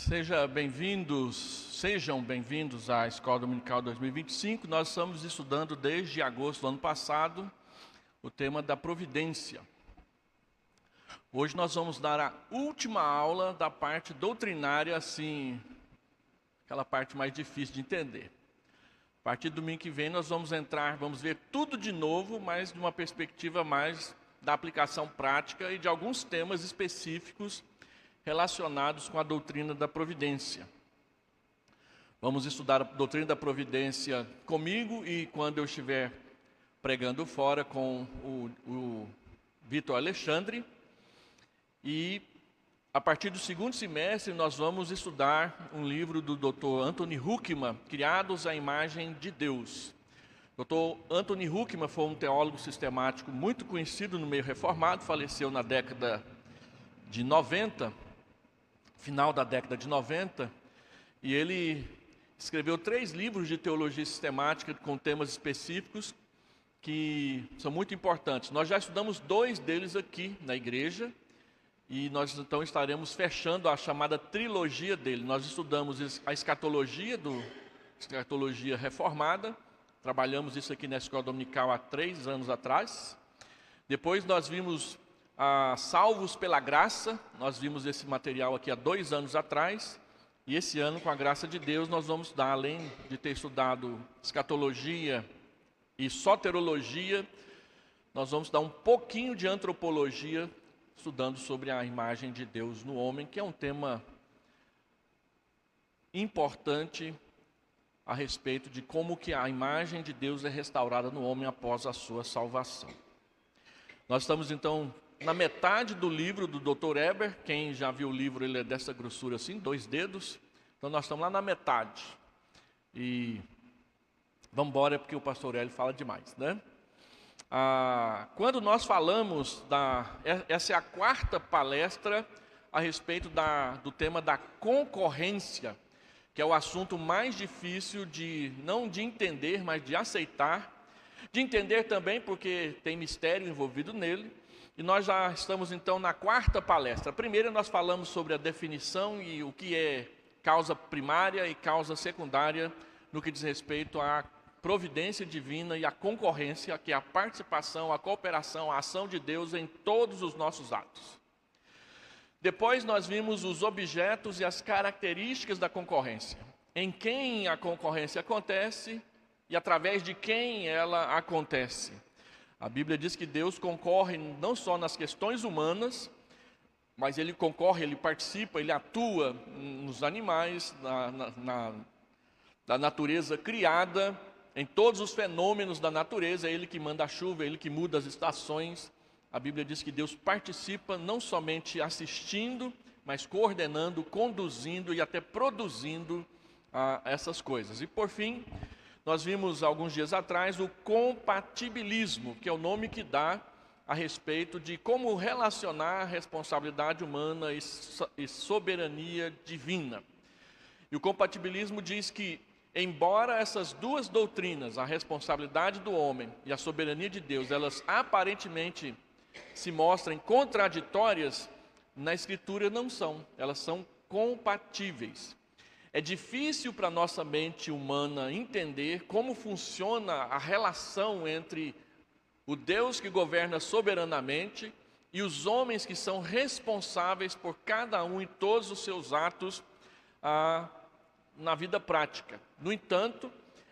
Sejam bem-vindos à Escola Dominical 2025. Nós estamos estudando desde agosto do ano passado o tema da providência. Hoje nós vamos dar a última aula da parte doutrinária, assim, aquela parte mais difícil de entender. A partir do domingo que vem nós vamos ver tudo de novo, mas de uma perspectiva mais da aplicação prática e de alguns temas específicos relacionados com a doutrina da providência. Vamos estudar a doutrina da providência comigo e quando eu estiver pregando fora com o Vitor Alexandre. E a partir do segundo semestre nós vamos estudar um livro do Dr. Anthony Huckman, Criados à Imagem de Deus. Dr. Anthony Huckman foi um teólogo sistemático muito conhecido no meio reformado, faleceu na década de 90, final da década de 90, e ele escreveu 3 livros de teologia sistemática com temas específicos que são muito importantes. Nós já estudamos 2 deles aqui na igreja, e nós então estaremos fechando a chamada trilogia dele. Nós estudamos a escatologia reformada, trabalhamos isso aqui na Escola Dominical há 3 anos atrás. Depois nós vimos Salvos pela Graça, nós vimos esse material aqui há 2 anos atrás, e esse ano, com a graça de Deus, nós vamos dar, além de ter estudado escatologia e soterologia, nós vamos dar um pouquinho de antropologia, estudando sobre a imagem de Deus no homem, que é um tema importante a respeito de como que a imagem de Deus é restaurada no homem após a sua salvação. Nós estamos então na metade do livro do Dr. Eber. Quem já viu o livro, ele é dessa grossura assim, 2 dedos. Então nós estamos lá na metade. E vamos embora, porque o pastor Hélio fala demais, né? Quando nós falamos essa é a 4ª palestra a respeito do tema da concorrência, que é o assunto mais difícil não de entender, mas de aceitar. De entender também, porque tem mistério envolvido nele. E nós já estamos então na 4ª palestra. A primeira nós falamos sobre a definição e o que é causa primária e causa secundária no que diz respeito à providência divina e à concorrência, que é a participação, a cooperação, a ação de Deus em todos os nossos atos. Depois nós vimos os objetos e as características da concorrência. Em quem a concorrência acontece e através de quem ela acontece. A Bíblia diz que Deus concorre não só nas questões humanas, mas Ele concorre, Ele participa, Ele atua nos animais, na natureza criada, em todos os fenômenos da natureza. É Ele que manda a chuva, é Ele que muda as estações. A Bíblia diz que Deus participa não somente assistindo, mas coordenando, conduzindo e até produzindo essas coisas. E por fim, nós vimos alguns dias atrás o compatibilismo, que é o nome que dá a respeito de como relacionar a responsabilidade humana e soberania divina. E o compatibilismo diz que, embora essas 2 doutrinas, a responsabilidade do homem e a soberania de Deus, elas aparentemente se mostrem contraditórias, na Escritura não são, elas são compatíveis. É difícil para a nossa mente humana entender como funciona a relação entre o Deus que governa soberanamente e os homens que são responsáveis por cada um e todos os seus atos na vida prática. No entanto,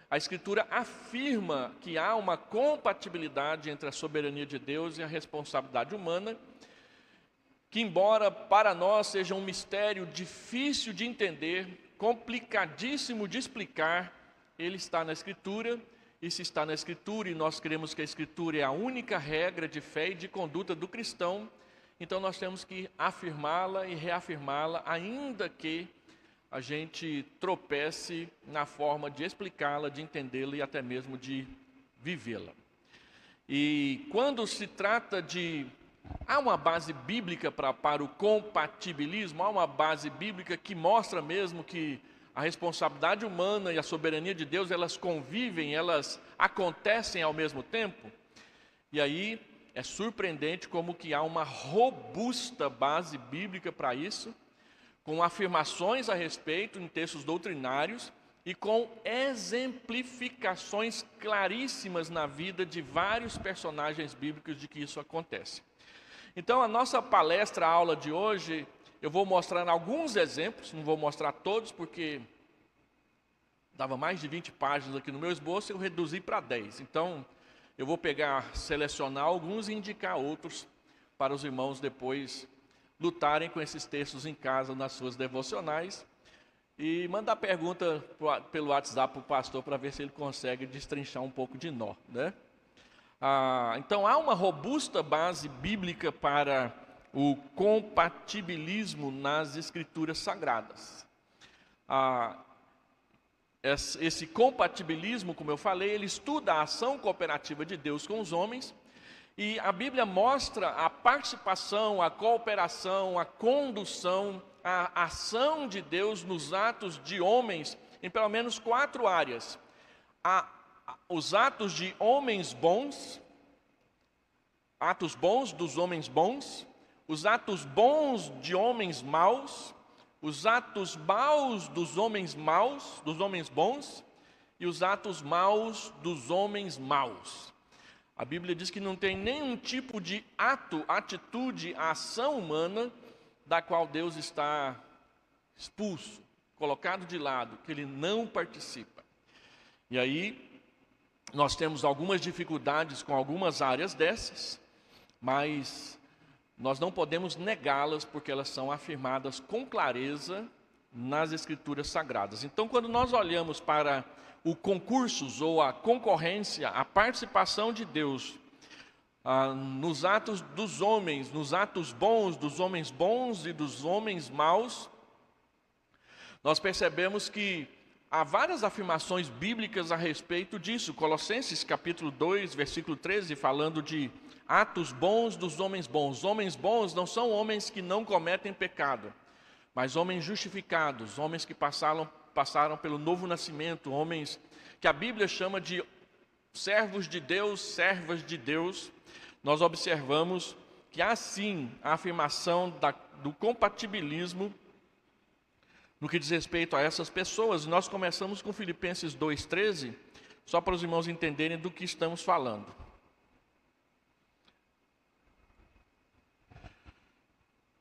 a Escritura afirma que há uma compatibilidade entre a soberania de Deus e a responsabilidade humana, que embora para nós seja um mistério difícil de entender, complicadíssimo de explicar, ele está na Escritura. E se está na Escritura, e nós cremos que a Escritura é a única regra de fé e de conduta do cristão, então nós temos que afirmá-la e reafirmá-la, ainda que a gente tropece na forma de explicá-la, de entendê-la e até mesmo de vivê-la. E quando se trata há uma base bíblica para o compatibilismo, há uma base bíblica que mostra mesmo que a responsabilidade humana e a soberania de Deus, elas convivem, elas acontecem ao mesmo tempo. E aí é surpreendente como que há uma robusta base bíblica para isso, com afirmações a respeito em textos doutrinários e com exemplificações claríssimas na vida de vários personagens bíblicos de que isso acontece. Então, a nossa palestra, a aula de hoje, eu vou mostrar alguns exemplos, não vou mostrar todos porque dava mais de 20 páginas aqui no meu esboço, eu reduzi para 10. Então, eu vou selecionar alguns e indicar outros para os irmãos depois lutarem com esses textos em casa, nas suas devocionais, e mandar pergunta pelo WhatsApp para o pastor para ver se ele consegue destrinchar um pouco de nó, né? Então, há uma robusta base bíblica para o compatibilismo nas Escrituras Sagradas. Esse compatibilismo, como eu falei, ele estuda a ação cooperativa de Deus com os homens, e a Bíblia mostra a participação, a cooperação, a condução, a ação de Deus nos atos de homens em pelo menos 4 áreas. Os atos de homens bons, atos bons dos homens bons, os atos bons de homens maus, os atos maus dos homens bons, e os atos maus dos homens maus. A Bíblia diz que não tem nenhum tipo de atitude, ação humana, da qual Deus está expulso, colocado de lado, que Ele não participa. E aí, nós temos algumas dificuldades com algumas áreas dessas, mas nós não podemos negá-las, porque elas são afirmadas com clareza nas Escrituras Sagradas. Então, quando nós olhamos para o concursos ou a concorrência, a participação de Deus nos atos dos homens, nos atos bons dos homens bons e dos homens maus, nós percebemos que há várias afirmações bíblicas a respeito disso. Colossenses capítulo 2, versículo 13, falando de atos bons dos homens bons. Homens bons não são homens que não cometem pecado, mas homens justificados, homens que passaram pelo novo nascimento, homens que a Bíblia chama de servos de Deus, servas de Deus. Nós observamos que há sim a afirmação do compatibilismo no que diz respeito a essas pessoas. Nós começamos com Filipenses 2,13, só para os irmãos entenderem do que estamos falando.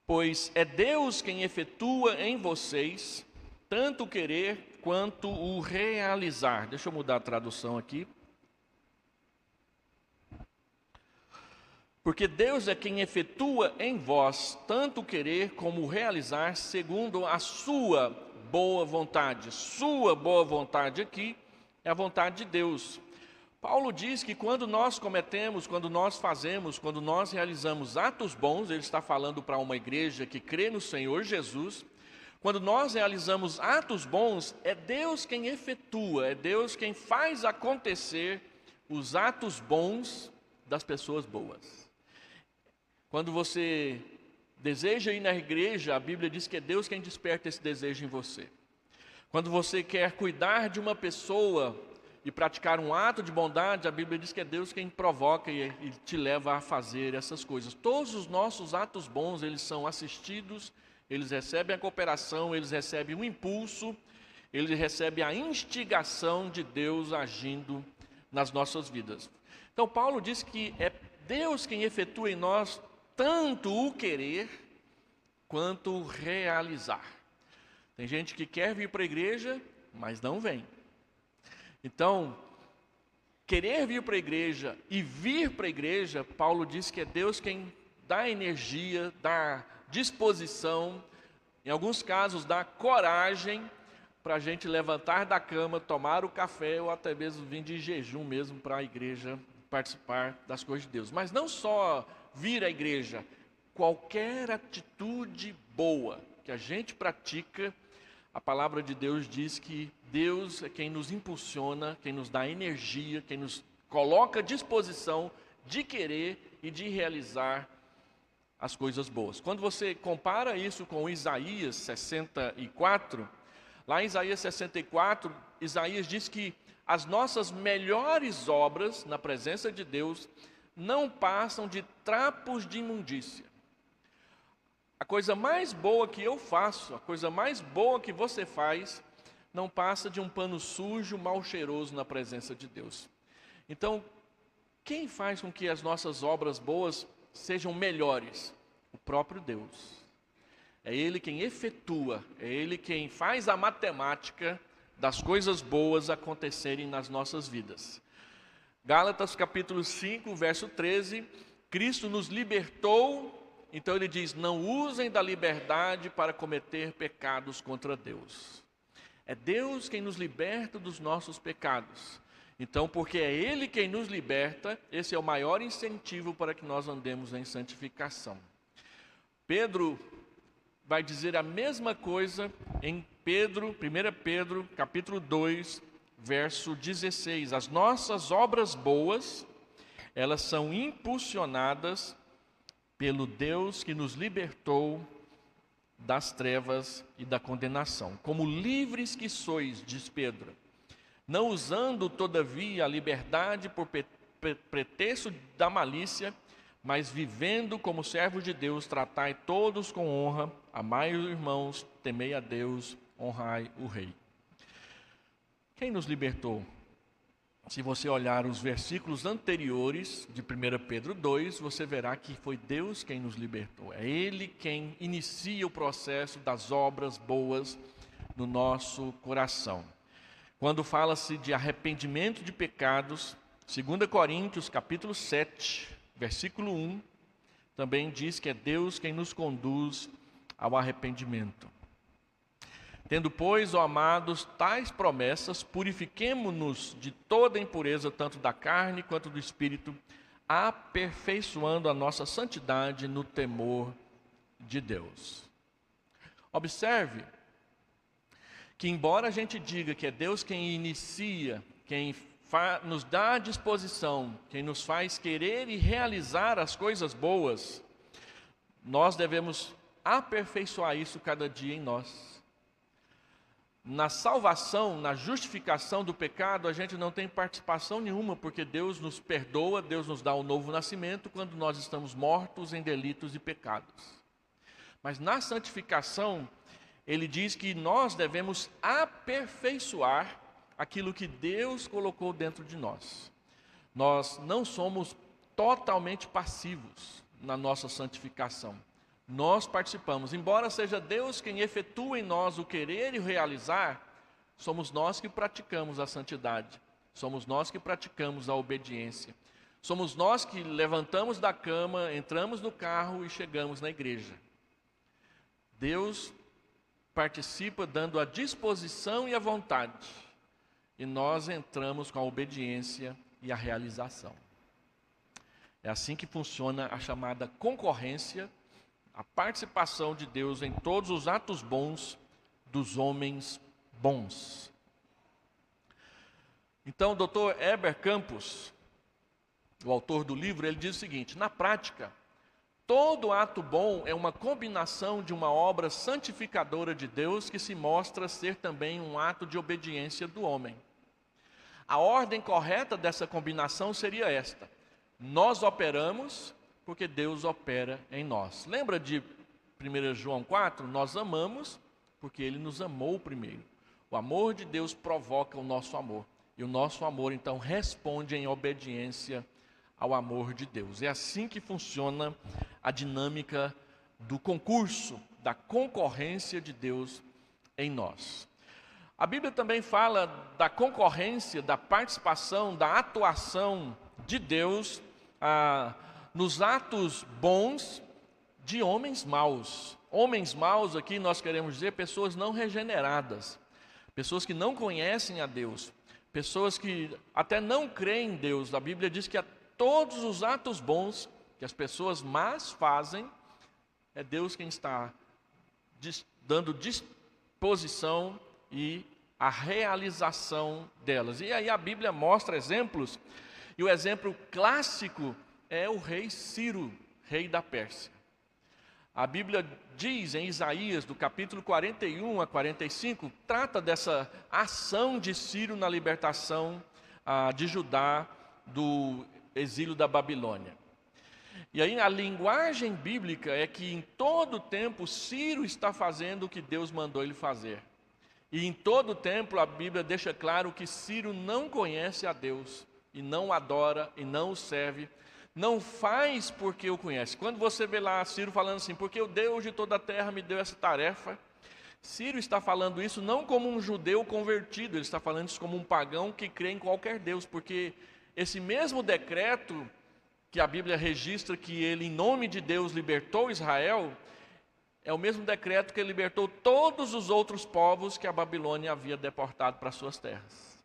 Pois é Deus quem efetua em vocês tanto o querer quanto o realizar. Deixa eu mudar a tradução aqui. Porque Deus é quem efetua em vós tanto o querer como o realizar segundo a sua boa vontade. Sua boa vontade aqui é a vontade de Deus. Paulo diz que quando nós cometemos, quando nós fazemos, quando nós realizamos atos bons, ele está falando para uma igreja que crê no Senhor Jesus. Quando nós realizamos atos bons, é Deus quem efetua, é Deus quem faz acontecer os atos bons das pessoas boas. Quando você deseja ir na igreja, a Bíblia diz que é Deus quem desperta esse desejo em você. Quando você quer cuidar de uma pessoa e praticar um ato de bondade, a Bíblia diz que é Deus quem provoca e te leva a fazer essas coisas. Todos os nossos atos bons, eles são assistidos, eles recebem a cooperação, eles recebem o impulso, eles recebem a instigação de Deus agindo nas nossas vidas. Então, Paulo diz que é Deus quem efetua em nós tanto o querer quanto o realizar. Tem gente que quer vir para a igreja, mas não vem. Então, querer vir para a igreja e vir para a igreja, Paulo diz que é Deus quem dá energia, dá disposição, em alguns casos dá coragem para a gente levantar da cama, tomar o café ou até mesmo vir de jejum mesmo para a igreja participar das coisas de Deus. Mas não só vir à igreja, qualquer atitude boa que a gente pratica, a palavra de Deus diz que Deus é quem nos impulsiona, quem nos dá energia, quem nos coloca à disposição de querer e de realizar as coisas boas. Quando você compara isso com Isaías 64, lá em Isaías 64, Isaías diz que as nossas melhores obras na presença de Deus não passam de trapos de imundícia. A coisa mais boa que eu faço, a coisa mais boa que você faz, não passa de um pano sujo, mal cheiroso na presença de Deus. Então, quem faz com que as nossas obras boas sejam melhores? O próprio Deus. É Ele quem efetua, é Ele quem faz a matemática das coisas boas acontecerem nas nossas vidas. Gálatas capítulo 5, verso 13, Cristo nos libertou, então ele diz, não usem da liberdade para cometer pecados contra Deus. É Deus quem nos liberta dos nossos pecados. Então, porque é Ele quem nos liberta, esse é o maior incentivo para que nós andemos em santificação. Pedro vai dizer a mesma coisa em 1 Pedro, capítulo 2, verso 16. As nossas obras boas, elas são impulsionadas pelo Deus que nos libertou das trevas e da condenação. Como livres que sois, diz Pedro, não usando todavia a liberdade por pretexto da malícia, mas vivendo como servos de Deus, tratai todos com honra, amai os irmãos, temei a Deus, honrai o Rei. Quem nos libertou? Se você olhar os versículos anteriores de 1 Pedro 2, você verá que foi Deus quem nos libertou. É Ele quem inicia o processo das obras boas no nosso coração. Quando fala-se de arrependimento de pecados, 2 Coríntios capítulo 7, versículo 1, também diz que é Deus quem nos conduz ao arrependimento. Tendo, pois, ó amados, tais promessas, purifiquemo-nos de toda impureza, tanto da carne quanto do espírito, aperfeiçoando a nossa santidade no temor de Deus. Observe que, embora a gente diga que é Deus quem inicia, quem nos dá a disposição, quem nos faz querer e realizar as coisas boas, nós devemos aperfeiçoar isso cada dia em nós. Na salvação, na justificação do pecado, a gente não tem participação nenhuma, porque Deus nos perdoa, Deus nos dá um novo nascimento quando nós estamos mortos em delitos e pecados. Mas na santificação, Ele diz que nós devemos aperfeiçoar aquilo que Deus colocou dentro de nós. Nós não somos totalmente passivos na nossa santificação. Nós participamos, embora seja Deus quem efetua em nós o querer e o realizar, somos nós que praticamos a santidade, somos nós que praticamos a obediência, somos nós que levantamos da cama, entramos no carro e chegamos na igreja. Deus participa dando a disposição e a vontade, e nós entramos com a obediência e a realização. É assim que funciona a chamada concorrência, a participação de Deus em todos os atos bons dos homens bons. Então, o Dr. Heber Campos, o autor do livro, ele diz o seguinte: na prática, todo ato bom é uma combinação de uma obra santificadora de Deus que se mostra ser também um ato de obediência do homem. A ordem correta dessa combinação seria esta: nós operamos porque Deus opera em nós. Lembra de 1 João 4? Nós amamos porque Ele nos amou primeiro. O amor de Deus provoca o nosso amor. E o nosso amor, então, responde em obediência ao amor de Deus. É assim que funciona a dinâmica do concurso, da concorrência de Deus em nós. A Bíblia também fala da concorrência, da participação, da atuação de Deus nos atos bons de homens maus. Homens maus aqui nós queremos dizer pessoas não regeneradas, pessoas que não conhecem a Deus, pessoas que até não creem em Deus. A Bíblia diz que a todos os atos bons que as pessoas más fazem, é Deus quem está dando disposição e a realização delas. E aí a Bíblia mostra exemplos, e o exemplo clássico é o rei Ciro, rei da Pérsia. A Bíblia diz em Isaías, do capítulo 41 a 45, trata dessa ação de Ciro na libertação de Judá do exílio da Babilônia. E aí a linguagem bíblica é que em todo tempo Ciro está fazendo o que Deus mandou ele fazer. E em todo tempo a Bíblia deixa claro que Ciro não conhece a Deus, e não adora, e não o serve, não faz porque o conhece. Quando você vê lá Ciro falando assim, porque o Deus de toda a terra me deu essa tarefa, Ciro está falando isso não como um judeu convertido, ele está falando isso como um pagão que crê em qualquer Deus, porque esse mesmo decreto que a Bíblia registra que ele, em nome de Deus, libertou Israel, é o mesmo decreto que ele libertou todos os outros povos que a Babilônia havia deportado para suas terras.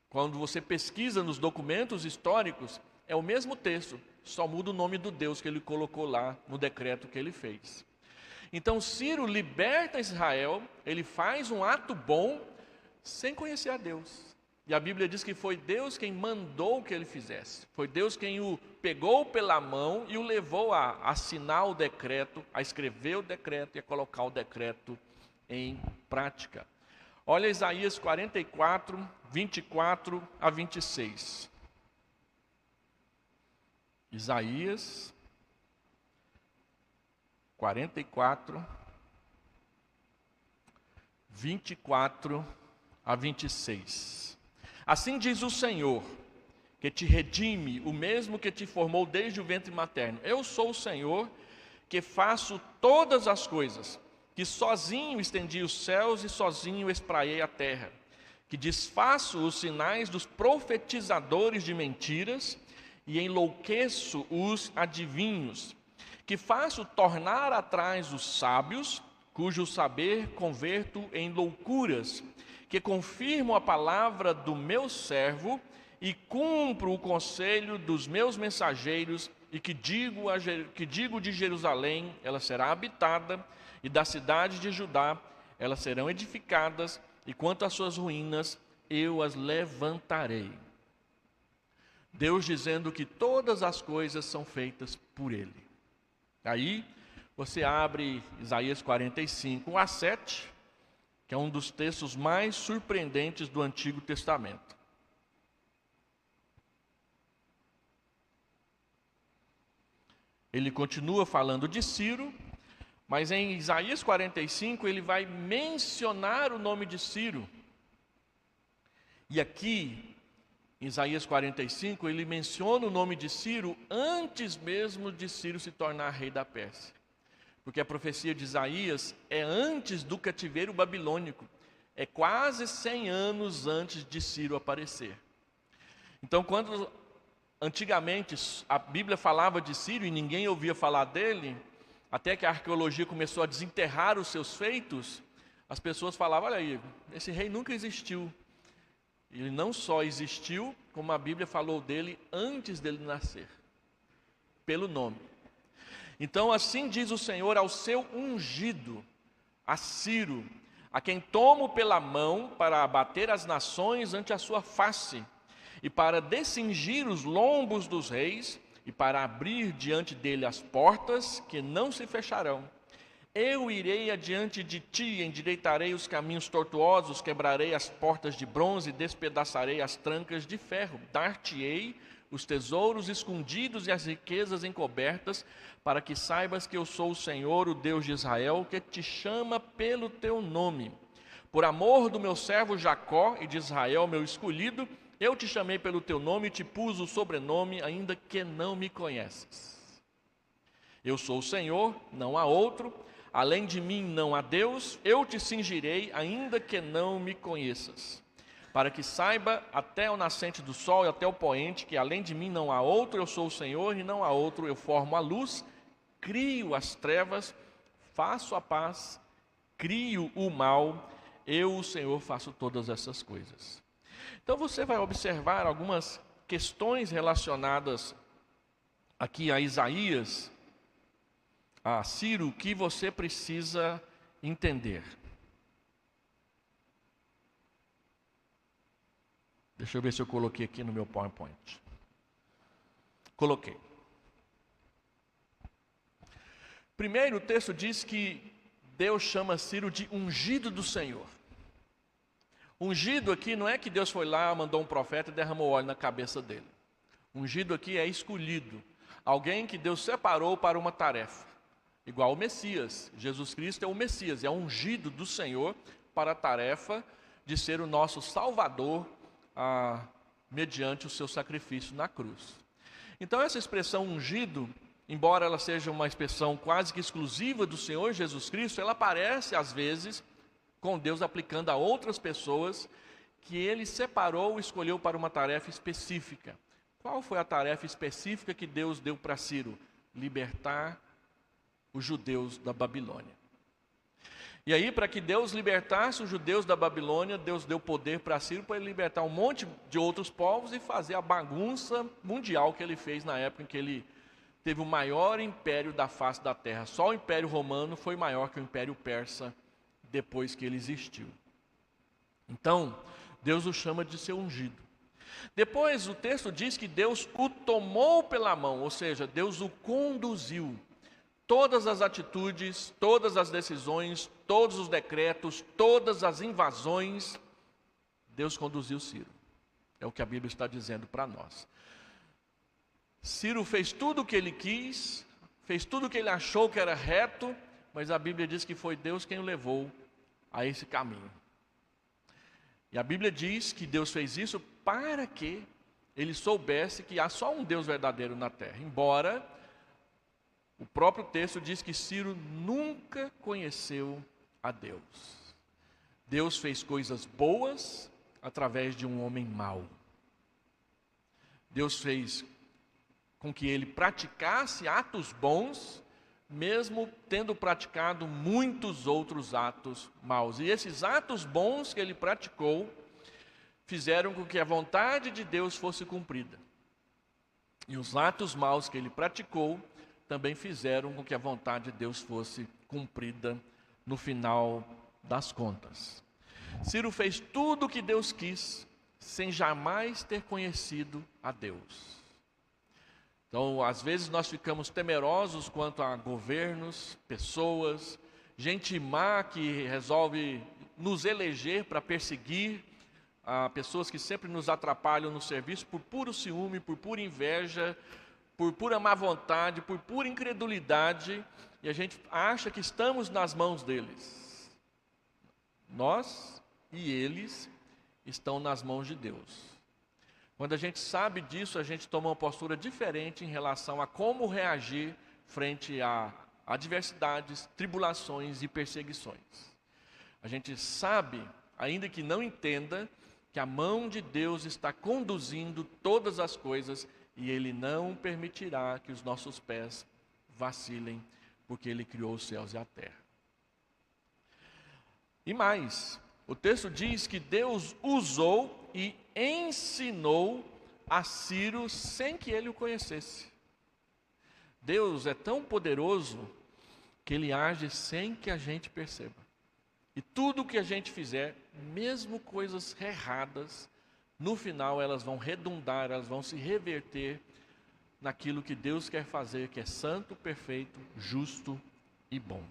Quando você pesquisa nos documentos históricos, é o mesmo texto, só muda o nome do Deus que ele colocou lá no decreto que ele fez. Então Ciro liberta Israel, ele faz um ato bom sem conhecer a Deus. E a Bíblia diz que foi Deus quem mandou que ele fizesse. Foi Deus quem o pegou pela mão e o levou a assinar o decreto, a escrever o decreto e a colocar o decreto em prática. Olha Isaías 44, 24 a 26. Isaías 44, 24 a 26. Assim diz o Senhor, que te redime, o mesmo que te formou desde o ventre materno. Eu sou o Senhor, que faço todas as coisas, que sozinho estendi os céus e sozinho espraiei a terra, que desfaço os sinais dos profetizadores de mentiras e enlouqueço os adivinhos, que faço tornar atrás os sábios, cujo saber converto em loucuras, que confirmo a palavra do meu servo e cumpro o conselho dos meus mensageiros, e que digo de Jerusalém, ela será habitada, e da cidade de Judá, elas serão edificadas, e quanto às suas ruínas, eu as levantarei. Deus dizendo que todas as coisas são feitas por Ele. Aí, você abre Isaías 45, 1-7, que é um dos textos mais surpreendentes do Antigo Testamento. Ele continua falando de Ciro, mas em Isaías 45 ele vai mencionar o nome de Ciro. E aqui, em Isaías 45, ele menciona o nome de Ciro antes mesmo de Ciro se tornar rei da Pérsia. Porque a profecia de Isaías é antes do cativeiro babilônico. É quase 100 anos antes de Ciro aparecer. Então, quando antigamente a Bíblia falava de Ciro e ninguém ouvia falar dele, até que a arqueologia começou a desenterrar os seus feitos, as pessoas falavam, olha aí, esse rei nunca existiu. Ele não só existiu, como a Bíblia falou dele antes dele nascer, pelo nome. Então assim diz o Senhor ao seu ungido, a Ciro, a quem tomo pela mão para abater as nações ante a sua face, e para descingir os lombos dos reis, e para abrir diante dele as portas que não se fecharão. Eu irei adiante de ti, endireitarei os caminhos tortuosos, quebrarei as portas de bronze, despedaçarei as trancas de ferro, dar-te-ei os tesouros escondidos e as riquezas encobertas, para que saibas que eu sou o Senhor, o Deus de Israel, que te chama pelo teu nome. Por amor do meu servo Jacó e de Israel, meu escolhido, eu te chamei pelo teu nome e te pus o sobrenome, ainda que não me conheces. Eu sou o Senhor, não há outro, além de mim não há Deus, eu te cingirei, ainda que não me conheças. Para que saiba até o nascente do sol e até o poente, que além de mim não há outro, eu sou o Senhor, e não há outro, eu formo a luz, crio as trevas, faço a paz, crio o mal, eu, o Senhor, faço todas essas coisas. Então você vai observar algumas questões relacionadas aqui a Isaías, a Ciro, que você precisa entender. Deixa eu ver se eu coloquei aqui no meu PowerPoint. Coloquei. Primeiro, o texto diz que Deus chama Ciro de ungido do Senhor. Ungido aqui não é que Deus foi lá, mandou um profeta e derramou óleo na cabeça dele. Ungido aqui é escolhido. Alguém que Deus separou para uma tarefa, igual o Messias. Jesus Cristo é o Messias, é ungido do Senhor para a tarefa de ser o nosso Salvador, mediante o seu sacrifício na cruz. Então essa expressão ungido, embora ela seja uma expressão quase que exclusiva do Senhor Jesus Cristo, ela aparece às vezes com Deus aplicando a outras pessoas que Ele separou e escolheu para uma tarefa específica. Qual foi a tarefa específica que Deus deu para Ciro? Libertar os judeus da Babilônia. E aí, para que Deus libertasse os judeus da Babilônia, Deus deu poder para Ciro para ele libertar um monte de outros povos e fazer a bagunça mundial que ele fez na época em que ele teve o maior império da face da terra. Só o Império Romano foi maior que o Império Persa depois que ele existiu. Então, Deus o chama de seu ungido. Depois o texto diz que Deus o tomou pela mão, ou seja, Deus o conduziu. Todas as atitudes, todas as decisões, todos os decretos, todas as invasões, Deus conduziu Ciro. É o que a Bíblia está dizendo para nós. Ciro fez tudo o que ele quis, fez tudo o que ele achou que era reto, mas a Bíblia diz que foi Deus quem o levou a esse caminho. E a Bíblia diz que Deus fez isso para que ele soubesse que há só um Deus verdadeiro na terra. Embora o próprio texto diz que Ciro nunca conheceu a Deus. Deus fez coisas boas através de um homem mau. Deus fez com que ele praticasse atos bons, mesmo tendo praticado muitos outros atos maus. E esses atos bons que ele praticou fizeram com que a vontade de Deus fosse cumprida. E os atos maus que ele praticou também fizeram com que a vontade de Deus fosse cumprida no final das contas. Ciro fez tudo o que Deus quis, sem jamais ter conhecido a Deus. Então, às vezes nós ficamos temerosos quanto a governos, pessoas, gente má que resolve nos eleger para perseguir, pessoas que sempre nos atrapalham no serviço por puro ciúme, por pura inveja, por pura má vontade, por pura incredulidade, e a gente acha que estamos nas mãos deles. Nós e eles estão nas mãos de Deus. Quando a gente sabe disso, a gente toma uma postura diferente em relação a como reagir frente a adversidades, tribulações e perseguições. A gente sabe, ainda que não entenda, que a mão de Deus está conduzindo todas as coisas e Ele não permitirá que os nossos pés vacilem, porque Ele criou os céus e a terra. E mais, o texto diz que Deus usou e ensinou a Ciro sem que ele o conhecesse. Deus é tão poderoso que Ele age sem que a gente perceba. E tudo que a gente fizer, mesmo coisas erradas, no final elas vão redundar, elas vão se reverter naquilo que Deus quer fazer, que é santo, perfeito, justo e bom.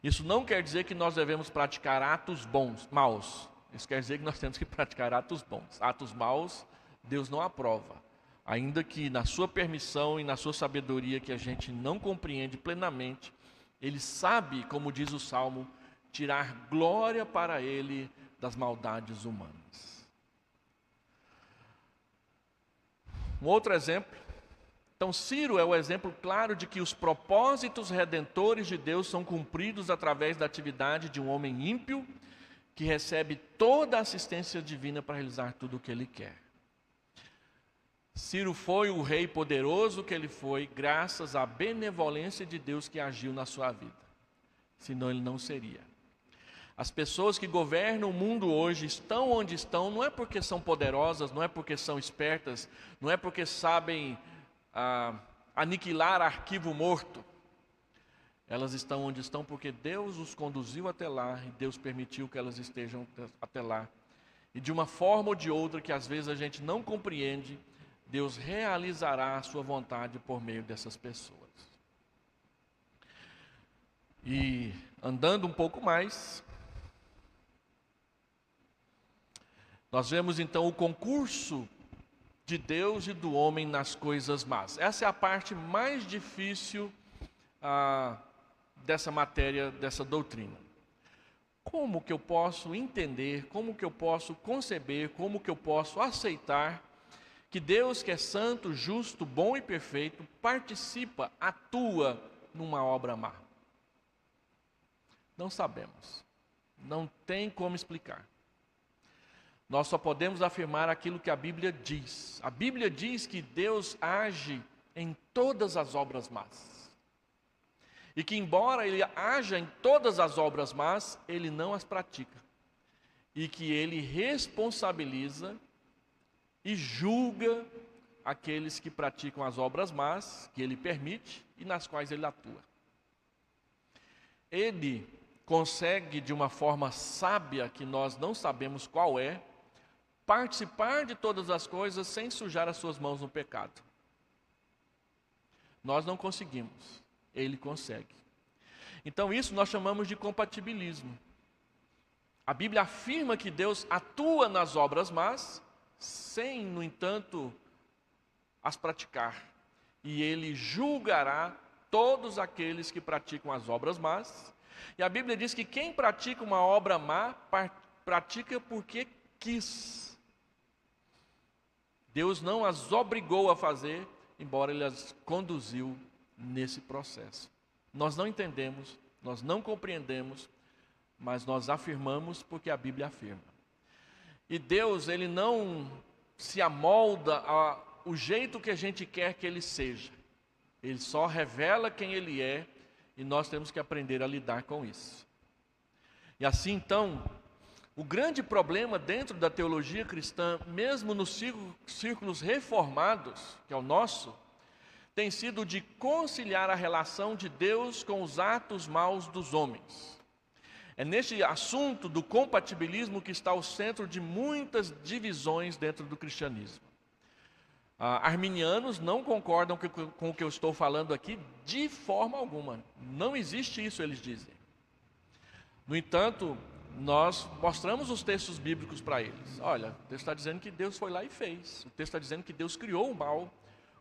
Isso não quer dizer que nós devemos praticar atos maus. Isso quer dizer que nós temos que praticar atos bons. Atos maus, Deus não aprova. Ainda que na sua permissão e na sua sabedoria, que a gente não compreende plenamente, Ele sabe, como diz o Salmo, tirar glória para Ele das maldades humanas. Um outro exemplo. Então, Ciro é o exemplo claro de que os propósitos redentores de Deus são cumpridos através da atividade de um homem ímpio que recebe toda a assistência divina para realizar tudo o que ele quer. Ciro foi o rei poderoso que ele foi graças à benevolência de Deus que agiu na sua vida. Senão ele não seria. As pessoas que governam o mundo hoje estão onde estão, não é porque são poderosas, não é porque são espertas, não é porque sabem aniquilar arquivo morto. Elas estão onde estão porque Deus os conduziu até lá e Deus permitiu que elas estejam até lá. E de uma forma ou de outra que às vezes a gente não compreende, Deus realizará a sua vontade por meio dessas pessoas. E andando um pouco mais, nós vemos então o concurso de Deus e do homem nas coisas más. Essa é a parte mais difícil dessa matéria, dessa doutrina. Como que eu posso entender, como que eu posso conceber, como que eu posso aceitar que Deus, que é santo, justo, bom e perfeito, participa, atua numa obra má? Não sabemos. Não tem como explicar. Nós só podemos afirmar aquilo que a Bíblia diz. A Bíblia diz que Deus age em todas as obras más. E que embora Ele haja em todas as obras más, Ele não as pratica. E que Ele responsabiliza e julga aqueles que praticam as obras más, que Ele permite e nas quais Ele atua. Ele consegue, de uma forma sábia, que nós não sabemos qual é, participar de todas as coisas sem sujar as suas mãos no pecado. Nós não conseguimos, Ele consegue. Então isso nós chamamos de compatibilismo. A Bíblia afirma que Deus atua nas obras más, sem, no entanto, as praticar. E Ele julgará todos aqueles que praticam as obras más. E a Bíblia diz que quem pratica uma obra má, pratica porque quis. Deus não as obrigou a fazer, embora Ele as conduziu nesse processo. Nós não entendemos, nós não compreendemos, mas nós afirmamos porque a Bíblia afirma. E Deus, Ele não se amolda ao jeito que a gente quer que Ele seja. Ele só revela quem Ele é e nós temos que aprender a lidar com isso. E assim, então, o grande problema dentro da teologia cristã, mesmo nos círculos reformados, que é o nosso, tem sido de conciliar a relação de Deus com os atos maus dos homens. É neste assunto do compatibilismo que está o centro de muitas divisões dentro do cristianismo. Arminianos não concordam com o que eu estou falando aqui de forma alguma. Não existe isso, eles dizem. No entanto, nós mostramos os textos bíblicos para eles. Olha, o texto está dizendo que Deus foi lá e fez. O texto está dizendo que Deus criou o mal.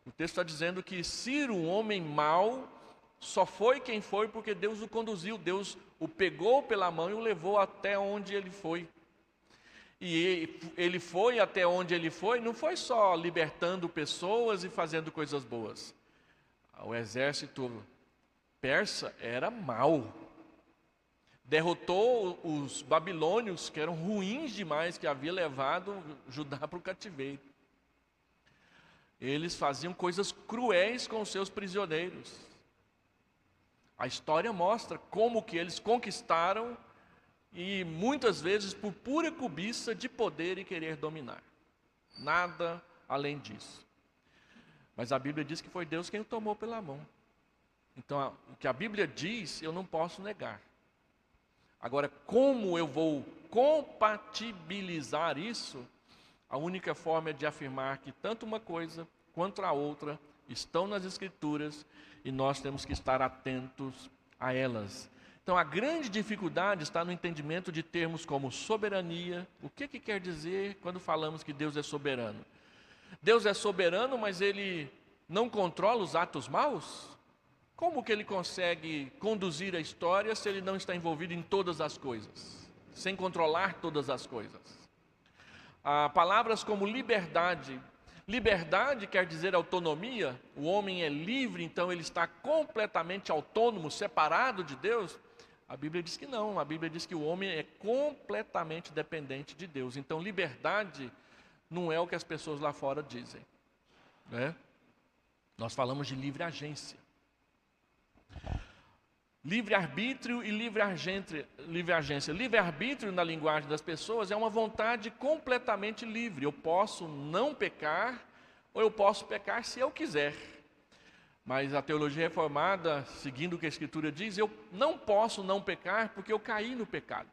O texto está dizendo que Ciro, um homem mau, só foi quem foi porque Deus o conduziu. Deus o pegou pela mão e o levou até onde ele foi. E ele foi até onde ele foi, não foi só libertando pessoas e fazendo coisas boas. O exército persa era mau. Derrotou os babilônios, que eram ruins demais, que havia levado Judá para o cativeiro. Eles faziam coisas cruéis com os seus prisioneiros. A história mostra como que eles conquistaram, e muitas vezes por pura cobiça de poder e querer dominar. Nada além disso. Mas a Bíblia diz que foi Deus quem o tomou pela mão. Então, o que a Bíblia diz, eu não posso negar. Agora, como eu vou compatibilizar isso? A única forma é de afirmar que tanto uma coisa quanto a outra estão nas Escrituras e nós temos que estar atentos a elas. Então, a grande dificuldade está no entendimento de termos como soberania. O que quer dizer quando falamos que Deus é soberano? Deus é soberano, mas Ele não controla os atos maus? Como que Ele consegue conduzir a história se Ele não está envolvido em todas as coisas? Sem controlar todas as coisas? Palavras como liberdade. Liberdade quer dizer autonomia. O homem é livre, então ele está completamente autônomo, separado de Deus. A Bíblia diz que não. A Bíblia diz que o homem é completamente dependente de Deus. Então, liberdade não é o que as pessoas lá fora dizem, né? Nós falamos de livre agência. Livre-arbítrio e livre-agência. Livre-arbítrio, na linguagem das pessoas, é uma vontade completamente livre. Eu posso não pecar, ou eu posso pecar se eu quiser. Mas a teologia reformada, seguindo o que a Escritura diz, eu não posso não pecar porque eu caí no pecado.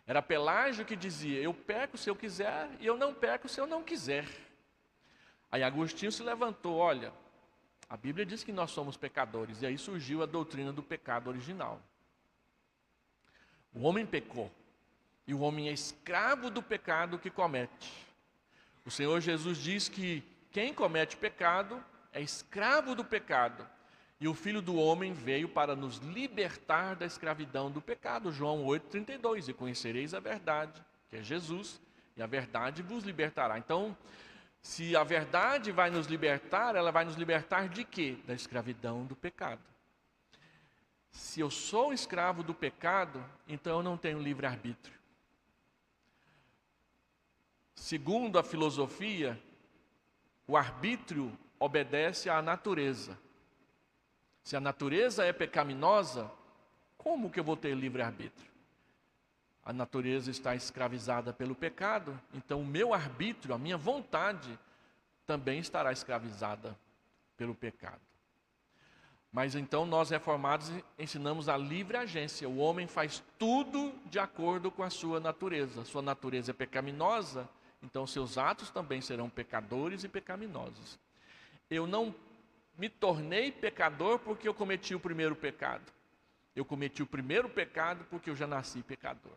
Era Pelágio que dizia, eu peco se eu quiser e eu não peco se eu não quiser. Aí Agostinho se levantou, olha, a Bíblia diz que nós somos pecadores, e aí surgiu a doutrina do pecado original. O homem pecou, e o homem é escravo do pecado que comete. O Senhor Jesus diz que quem comete pecado é escravo do pecado. E o Filho do Homem veio para nos libertar da escravidão do pecado. João 8,32. E conhecereis a verdade, que é Jesus, e a verdade vos libertará. Então, se a verdade vai nos libertar, ela vai nos libertar de quê? Da escravidão do pecado. Se eu sou escravo do pecado, então eu não tenho livre-arbítrio. Segundo a filosofia, o arbítrio obedece à natureza. Se a natureza é pecaminosa, como que eu vou ter livre-arbítrio? A natureza está escravizada pelo pecado, então o meu arbítrio, a minha vontade, também estará escravizada pelo pecado. Mas então nós reformados ensinamos a livre agência. O homem faz tudo de acordo com a sua natureza. Sua natureza é pecaminosa, então seus atos também serão pecadores e pecaminosos. Eu não me tornei pecador porque eu cometi o primeiro pecado. Eu cometi o primeiro pecado porque eu já nasci pecador.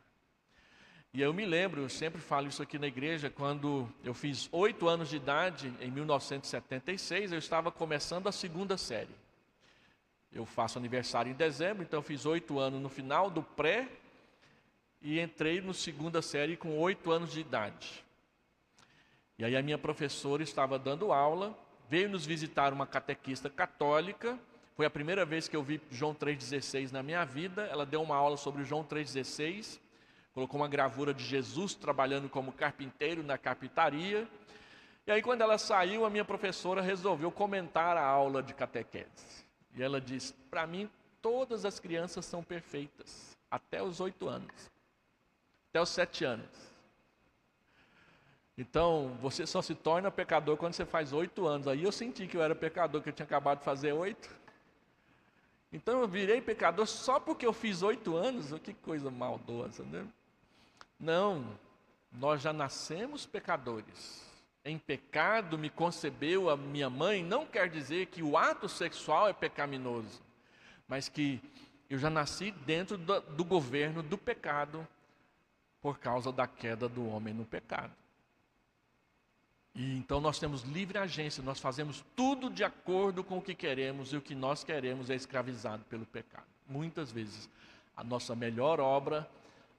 E eu me lembro, eu sempre falo isso aqui na igreja, quando eu fiz 8 anos de idade, em 1976, eu estava começando a 2ª série. Eu faço aniversário em dezembro, então eu fiz 8 anos no final do pré e entrei no 2ª série com 8 anos de idade. E aí a minha professora estava dando aula, veio nos visitar uma catequista católica. Foi a primeira vez que eu vi João 3,16 na minha vida. Ela deu uma aula sobre João 3,16, colocou uma gravura de Jesus trabalhando como carpinteiro na carpintaria. E aí quando ela saiu, a minha professora resolveu comentar a aula de catequese. E ela disse: para mim todas as crianças são perfeitas, até os 8 anos, até os 7 anos. Então, você só se torna pecador quando você faz 8 anos. Aí eu senti que eu era pecador, que eu tinha acabado de fazer 8. Então eu virei pecador só porque eu fiz 8 anos? Que coisa maldosa, né? Não, nós já nascemos pecadores. Em pecado me concebeu a minha mãe, não quer dizer que o ato sexual é pecaminoso, mas que eu já nasci dentro do governo do pecado, por causa da queda do homem no pecado. E então nós temos livre agência, nós fazemos tudo de acordo com o que queremos, e o que nós queremos é escravizado pelo pecado. Muitas vezes a nossa melhor obra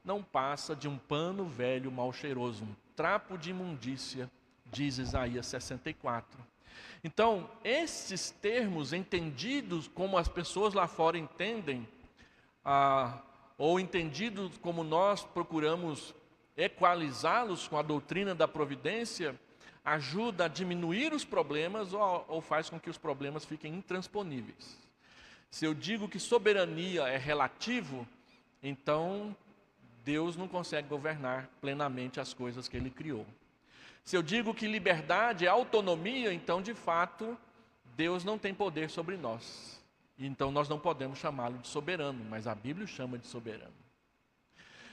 não passa de um pano velho mal cheiroso, um trapo de imundícia, diz Isaías 64. Então, esses termos entendidos como as pessoas lá fora entendem, ou entendidos como nós procuramos equalizá-los com a doutrina da providência, ajuda a diminuir os problemas ou faz com que os problemas fiquem intransponíveis. Se eu digo que soberania é relativo, então Deus não consegue governar plenamente as coisas que Ele criou. Se eu digo que liberdade é autonomia, então de fato Deus não tem poder sobre nós. Então nós não podemos chamá-lo de soberano, mas a Bíblia o chama de soberano.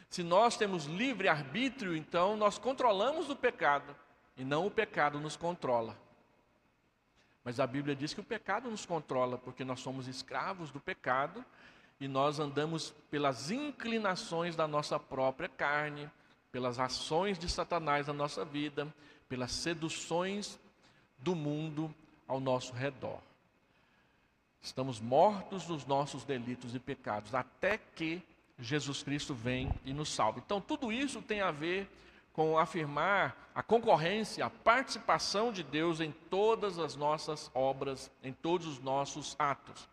Se nós temos livre arbítrio, então nós controlamos o pecado, e não o pecado nos controla. Mas a Bíblia diz que o pecado nos controla, porque nós somos escravos do pecado, e nós andamos pelas inclinações da nossa própria carne, pelas ações de Satanás na nossa vida, pelas seduções do mundo ao nosso redor. Estamos mortos nos nossos delitos e pecados, até que Jesus Cristo vem e nos salva. Então tudo isso tem a ver com afirmar a concorrência, a participação de Deus em todas as nossas obras, em todos os nossos atos.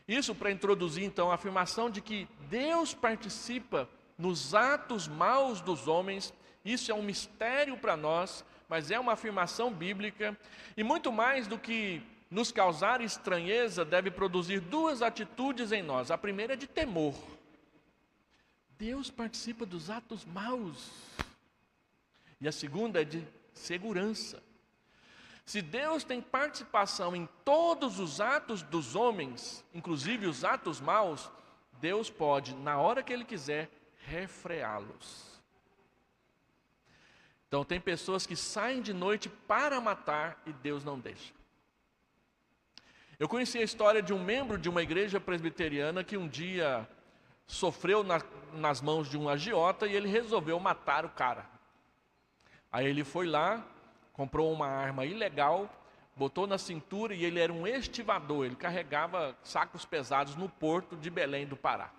Isso para introduzir então a afirmação de que Deus participa nos atos maus dos homens. Isso é um mistério para nós, mas é uma afirmação bíblica, e muito mais do que nos causar estranheza, deve produzir 2 atitudes em nós. A primeira é de temor. Deus participa dos atos maus. E a segunda é de segurança. Se Deus tem participação em todos os atos dos homens, inclusive os atos maus, Deus pode, na hora que Ele quiser, refreá-los. Então tem pessoas que saem de noite para matar e Deus não deixa. Eu conheci a história de um membro de uma igreja presbiteriana que um dia sofreu nas mãos de um agiota e ele resolveu matar o cara. Aí ele foi lá, comprou uma arma ilegal, botou na cintura e ele era um estivador, ele carregava sacos pesados no porto de Belém do Pará.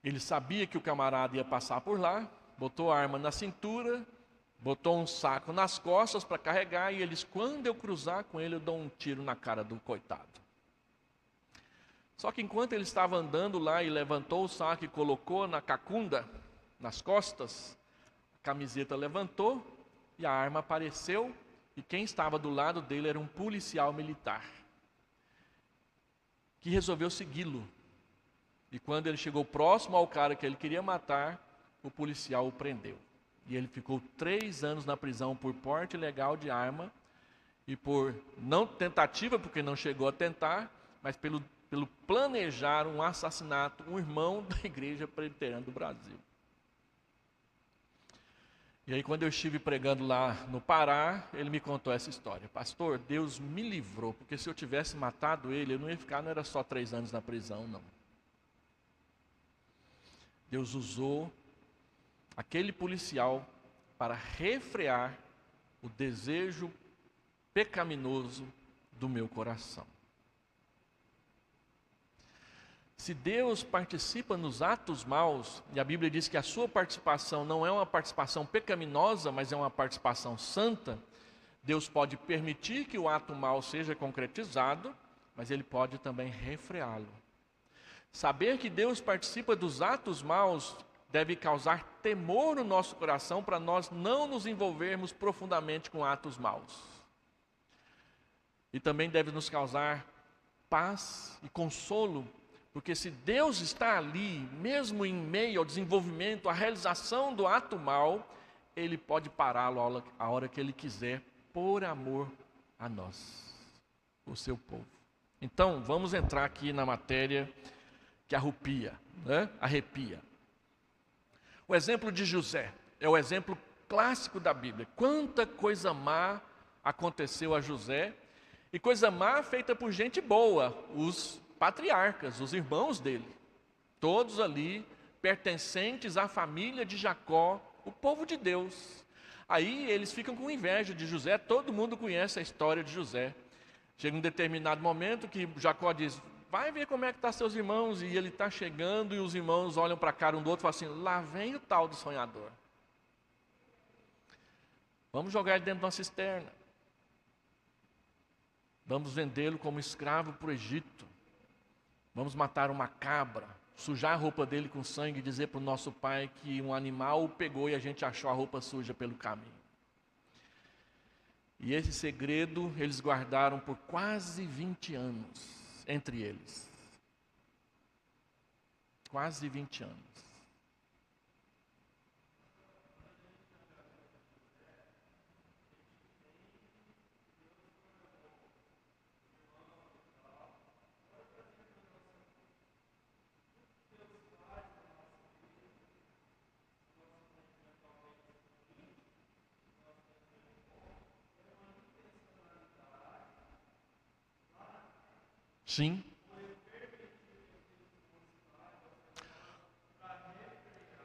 Ele sabia que o camarada ia passar por lá, botou a arma na cintura, botou um saco nas costas para carregar, e ele disse: quando eu cruzar com ele, eu dou um tiro na cara do coitado. Só que enquanto ele estava andando lá e levantou o saco e colocou na cacunda, nas costas, a camiseta levantou e a arma apareceu, e quem estava do lado dele era um policial militar, que resolveu segui-lo. E quando ele chegou próximo ao cara que ele queria matar, o policial o prendeu. E ele ficou 3 anos na prisão por porte ilegal de arma e por não tentativa, porque não chegou a tentar, mas pelo planejar um assassinato, um irmão da Igreja Presbiteriana do Brasil. E aí, quando eu estive pregando lá no Pará, ele me contou essa história. Pastor, Deus me livrou, porque se eu tivesse matado ele, eu não ia ficar, não era só 3 anos na prisão, não. Deus usou aquele policial para refrear o desejo pecaminoso do meu coração. Se Deus participa nos atos maus, e a Bíblia diz que a sua participação não é uma participação pecaminosa, mas é uma participação santa, Deus pode permitir que o ato mau seja concretizado, mas Ele pode também refreá-lo. Saber que Deus participa dos atos maus deve causar temor no nosso coração para nós não nos envolvermos profundamente com atos maus. E também deve nos causar paz e consolo, porque se Deus está ali, mesmo em meio ao desenvolvimento, à realização do ato mau, Ele pode pará-lo a hora que Ele quiser, por amor a nós, o seu povo. Então, vamos entrar aqui na matéria que arrepia. O exemplo de José é o exemplo clássico da Bíblia. Quanta coisa má aconteceu a José, e coisa má feita por gente boa, os patriarcas, os irmãos dele, todos ali pertencentes à família de Jacó, o povo de Deus. Aí eles ficam com inveja de José, todo mundo conhece a história de José. Chega um determinado momento que Jacó diz: vai ver como é que estão seus irmãos, e ele está chegando, e os irmãos olham para a cara um do outro e falam assim: lá vem o tal do sonhador. Vamos jogar ele dentro de uma cisterna. Vamos vendê-lo como escravo para o Egito. Vamos matar uma cabra, sujar a roupa dele com sangue e dizer para o nosso pai que um animal o pegou e a gente achou a roupa suja pelo caminho. E esse segredo eles guardaram por quase 20 anos, entre eles. Quase 20 anos. Sim.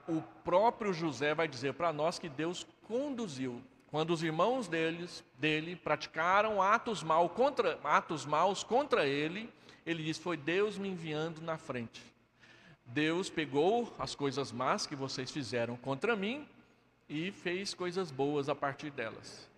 O próprio José vai dizer para nós que Deus conduziu. Quando os irmãos dele praticaram atos maus contra ele, ele diz: foi Deus me enviando na frente. Deus pegou as coisas más que vocês fizeram contra mim e fez coisas boas a partir delas.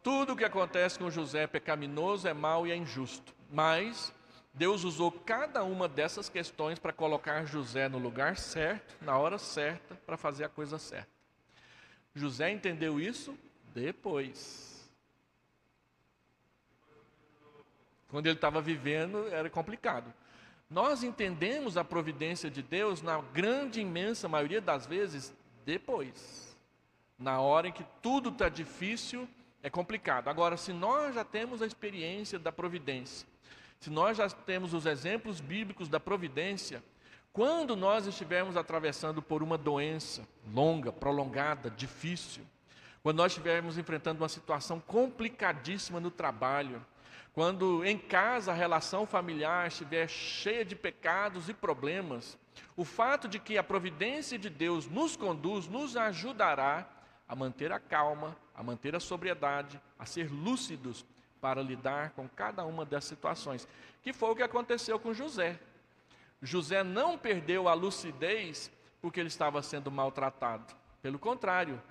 Tudo o que acontece com José é pecaminoso, é mau e é injusto. Mas Deus usou cada uma dessas questões para colocar José no lugar certo, na hora certa, para fazer a coisa certa. José entendeu isso depois. Quando ele estava vivendo, era complicado. Nós entendemos a providência de Deus, na grande, imensa maioria das vezes, depois. Na hora em que tudo está difícil, é complicado. Agora, se nós já temos a experiência da providência, se nós já temos os exemplos bíblicos da providência, quando nós estivermos atravessando por uma doença longa, prolongada, difícil, Quando nós estivermos enfrentando uma situação complicadíssima no trabalho, quando em casa a relação familiar estiver cheia de pecados e problemas, o fato de que a providência de Deus nos conduz, nos ajudará a manter a calma, a manter a sobriedade, a ser lúcidos para lidar com cada uma das situações, que foi o que aconteceu com José. José não perdeu a lucidez porque ele estava sendo maltratado. Pelo contrário,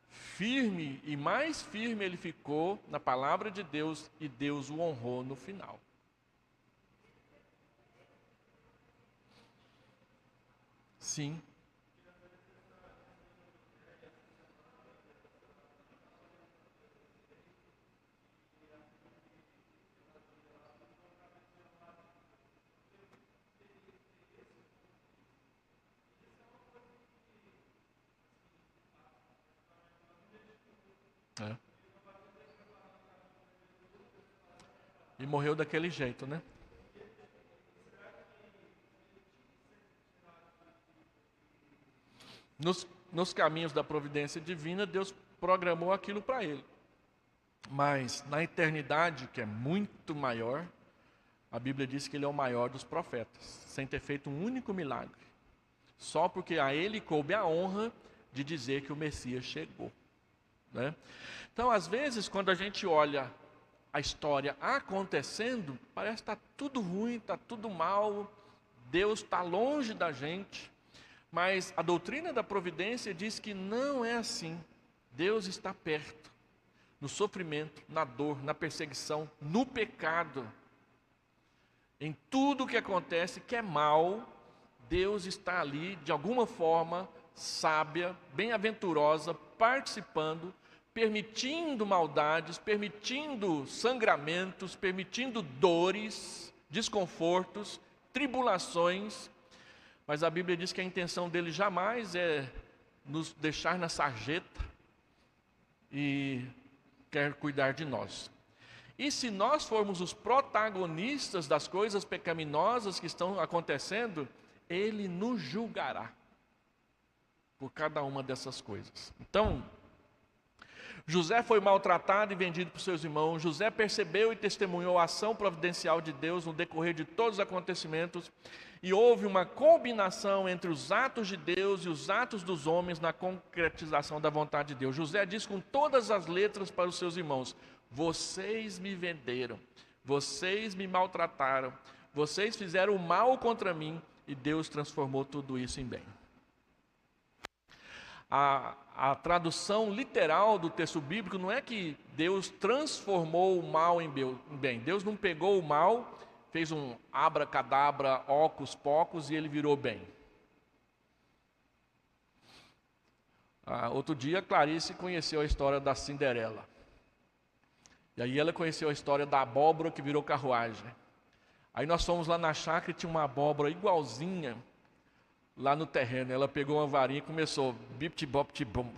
firme e mais firme ele ficou na palavra de Deus e Deus o honrou no final. Sim. É. E morreu daquele jeito, né? Nos caminhos da providência divina, Deus programou aquilo para ele. Mas na eternidade, que é muito maior, a Bíblia diz que ele é o maior dos profetas, sem ter feito um único milagre. Só porque a ele coube a honra de dizer que o Messias chegou, né? Então, às vezes, quando a gente olha a história acontecendo, parece que está tudo ruim, está tudo mal, Deus está longe da gente. Mas a doutrina da providência diz que não é assim. Deus está perto, no sofrimento, na dor, na perseguição, no pecado. Em tudo que acontece que é mal, Deus está ali, de alguma forma, sábia, bem-aventurosa, participando, permitindo maldades, permitindo sangramentos, permitindo dores, desconfortos, tribulações. Mas a Bíblia diz que a intenção dele jamais é nos deixar na sarjeta e quer cuidar de nós. E se nós formos os protagonistas das coisas pecaminosas que estão acontecendo, ele nos julgará por cada uma dessas coisas. Então, José foi maltratado e vendido por seus irmãos. José percebeu e testemunhou a ação providencial de Deus no decorrer de todos os acontecimentos. E houve uma combinação entre os atos de Deus e os atos dos homens na concretização da vontade de Deus. José diz com todas as letras para os seus irmãos: vocês me venderam, vocês me maltrataram, vocês fizeram o mal contra mim e Deus transformou tudo isso em bem. A tradução literal do texto bíblico não é que Deus transformou o mal em bem. Deus não pegou o mal, fez um abracadabra, ocus pocus e ele virou bem. Outro dia, Clarice conheceu a história da Cinderela. E aí ela conheceu a história da abóbora que virou carruagem. Aí nós fomos lá na chácara e tinha uma abóbora igualzinha lá no terreno. Ela pegou uma varinha e começou bip-ti-bop-ti-bom,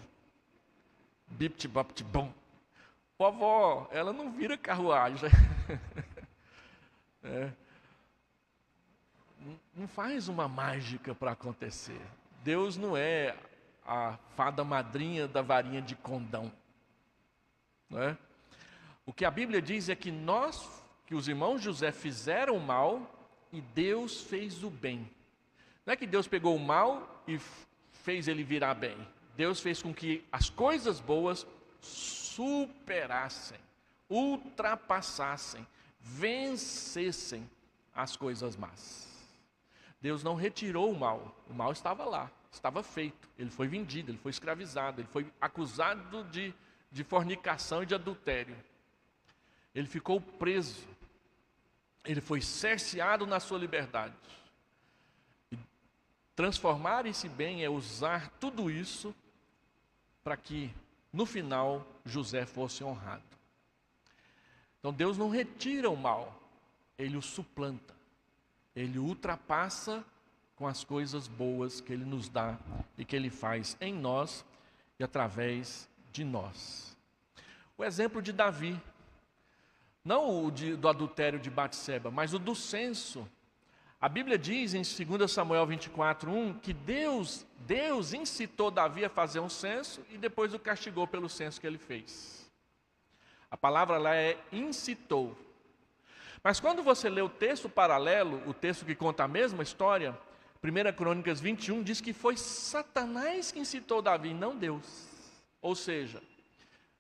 bip-ti-bop-ti-bom. Vovó, ela não vira carruagem. Não faz uma mágica para acontecer. Deus não é a fada madrinha da varinha de condão, não é? O que a Bíblia diz é que os irmãos José fizeram o mal e Deus fez o bem. Não é que Deus pegou o mal e fez ele virar bem. Deus fez com que as coisas boas superassem, ultrapassassem, vencessem as coisas más. Deus não retirou o mal estava lá, estava feito. Ele foi vendido, ele foi escravizado, ele foi acusado de fornicação e de adultério. Ele ficou preso, ele foi cerceado na sua liberdade. Transformar esse bem é usar tudo isso para que, no final, José fosse honrado. Então Deus não retira o mal, Ele o suplanta. Ele o ultrapassa com as coisas boas que Ele nos dá e que Ele faz em nós e através de nós. O exemplo de Davi, não o do adultério de Batseba, mas o do censo. A Bíblia diz em 2 Samuel 24:1 que Deus incitou Davi a fazer um censo e depois o castigou pelo censo que ele fez. A palavra lá é incitou. Mas quando você lê o texto paralelo, o texto que conta a mesma história, 1 Crônicas 21 diz que foi Satanás que incitou Davi, não Deus. Ou seja,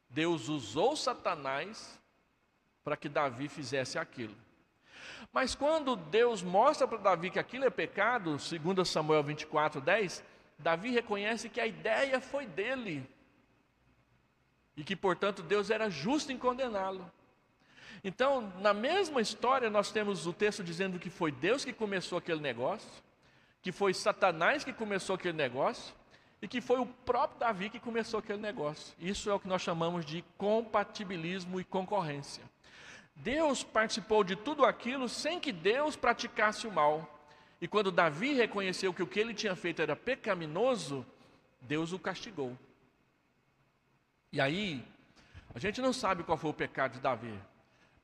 Deus usou Satanás para que Davi fizesse aquilo. Mas quando Deus mostra para Davi que aquilo é pecado, 2 Samuel 24:10, Davi reconhece que a ideia foi dele. E que, portanto, Deus era justo em condená-lo. Então, na mesma história, nós temos o texto dizendo que foi Deus que começou aquele negócio, que foi Satanás que começou aquele negócio, e que foi o próprio Davi que começou aquele negócio. Isso é o que nós chamamos de compatibilismo e concorrência. Deus participou de tudo aquilo sem que Deus praticasse o mal. E quando Davi reconheceu que o que ele tinha feito era pecaminoso, Deus o castigou. E aí, a gente não sabe qual foi o pecado de Davi.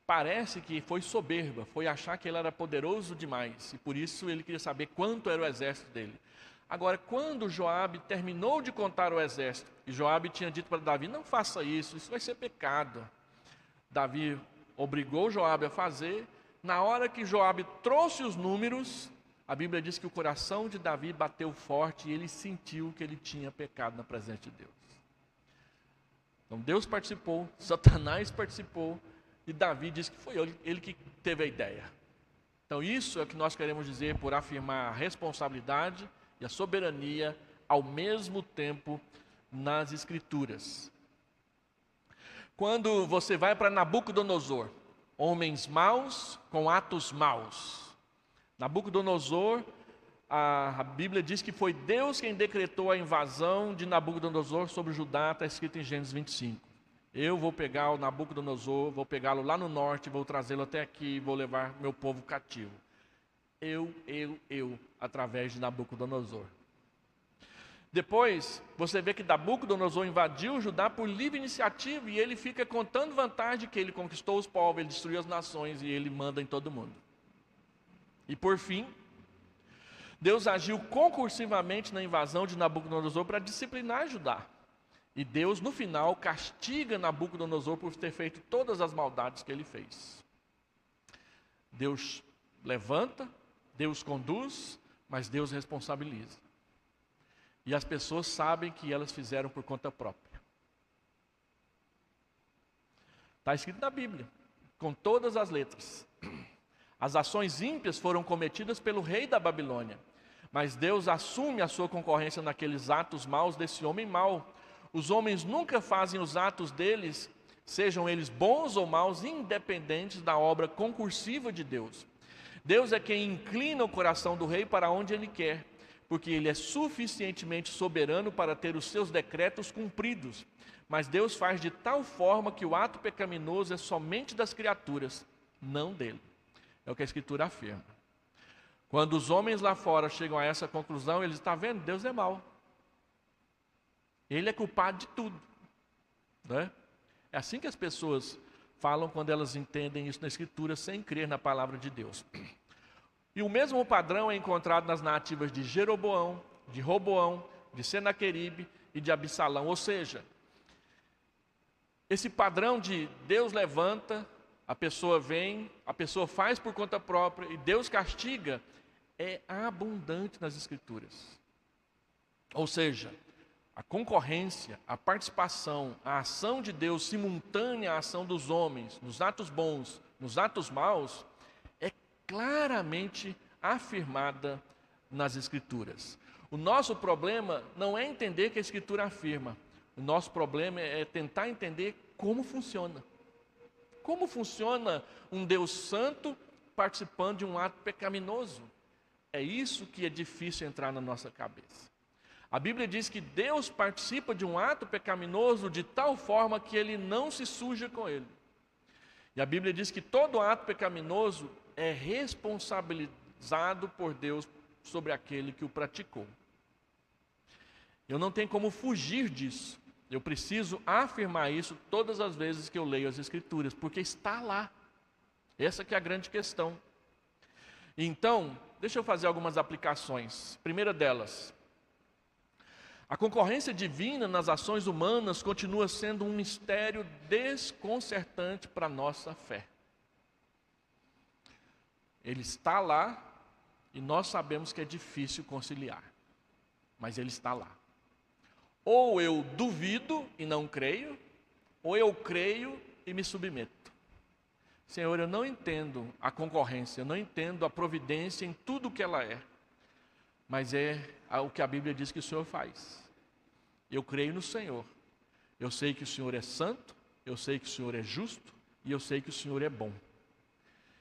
Parece que foi soberba, foi achar que ele era poderoso demais. E por isso ele queria saber quanto era o exército dele. Agora, quando Joabe terminou de contar o exército, e Joabe tinha dito para Davi, não faça isso vai ser pecado. Davi obrigou Joabe a fazer. Na hora que Joabe trouxe os números, a Bíblia diz que o coração de Davi bateu forte e ele sentiu que ele tinha pecado na presença de Deus. Então Deus participou, Satanás participou, e Davi diz que foi ele que teve a ideia. Então isso é o que nós queremos dizer por afirmar a responsabilidade e a soberania ao mesmo tempo nas Escrituras. Quando você vai para Nabucodonosor, homens maus com atos maus. Nabucodonosor, a Bíblia diz que foi Deus quem decretou a invasão de Nabucodonosor sobre Judá, está escrito em Gênesis 25. Eu vou pegar o Nabucodonosor, vou pegá-lo lá no norte, vou trazê-lo até aqui, vou levar meu povo cativo. Através de Nabucodonosor. Depois, você vê que Nabucodonosor invadiu Judá por livre iniciativa e ele fica contando vantagem que ele conquistou os povos, ele destruiu as nações e ele manda em todo mundo. E por fim, Deus agiu concursivamente na invasão de Nabucodonosor para disciplinar Judá. E Deus, no final, castiga Nabucodonosor por ter feito todas as maldades que ele fez. Deus levanta, Deus conduz, mas Deus responsabiliza. E as pessoas sabem que elas fizeram por conta própria. Está escrito na Bíblia, com todas as letras. As ações ímpias foram cometidas pelo rei da Babilônia, mas Deus assume a sua concorrência naqueles atos maus desse homem mau. Os homens nunca fazem os atos deles, sejam eles bons ou maus, independentes da obra concursiva de Deus. Deus é quem inclina o coração do rei para onde ele quer, porque ele é suficientemente soberano para ter os seus decretos cumpridos. Mas Deus faz de tal forma que o ato pecaminoso é somente das criaturas, não dele. É o que a Escritura afirma. Quando os homens lá fora chegam a essa conclusão, eles estão vendo, Deus é mau. Ele é culpado de tudo. Né? É assim que as pessoas falam quando elas entendem isso na Escritura sem crer na palavra de Deus. E o mesmo padrão é encontrado nas narrativas de Jeroboão, de Roboão, de Senaqueribe e de Absalão. Ou seja, esse padrão de Deus levanta, a pessoa vem, a pessoa faz por conta própria e Deus castiga, é abundante nas Escrituras. Ou seja, a concorrência, a participação, a ação de Deus simultânea à ação dos homens, nos atos bons, nos atos maus, é claramente afirmada nas Escrituras. O nosso problema não é entender que a Escritura afirma. O nosso problema é tentar entender como funciona. Como funciona um Deus santo participando de um ato pecaminoso? É isso que é difícil entrar na nossa cabeça. A Bíblia diz que Deus participa de um ato pecaminoso de tal forma que ele não se suja com ele. E a Bíblia diz que todo ato pecaminoso é responsabilizado por Deus sobre aquele que o praticou. Eu não tenho como fugir disso. Eu preciso afirmar isso todas as vezes que eu leio as Escrituras, porque está lá. Essa que é a grande questão. Então, Deixa eu fazer algumas aplicações. Primeira delas, a concorrência divina nas ações humanas continua sendo um mistério desconcertante para a nossa fé. Ele está lá e nós sabemos que é difícil conciliar, mas ele está lá. Ou eu duvido e não creio, ou eu creio e me submeto. Senhor, eu não entendo a concorrência, eu não entendo a providência em tudo que ela é, mas é o que a Bíblia diz que o Senhor faz. Eu creio no Senhor, eu sei que o Senhor é santo, eu sei que o Senhor é justo e eu sei que o Senhor é bom.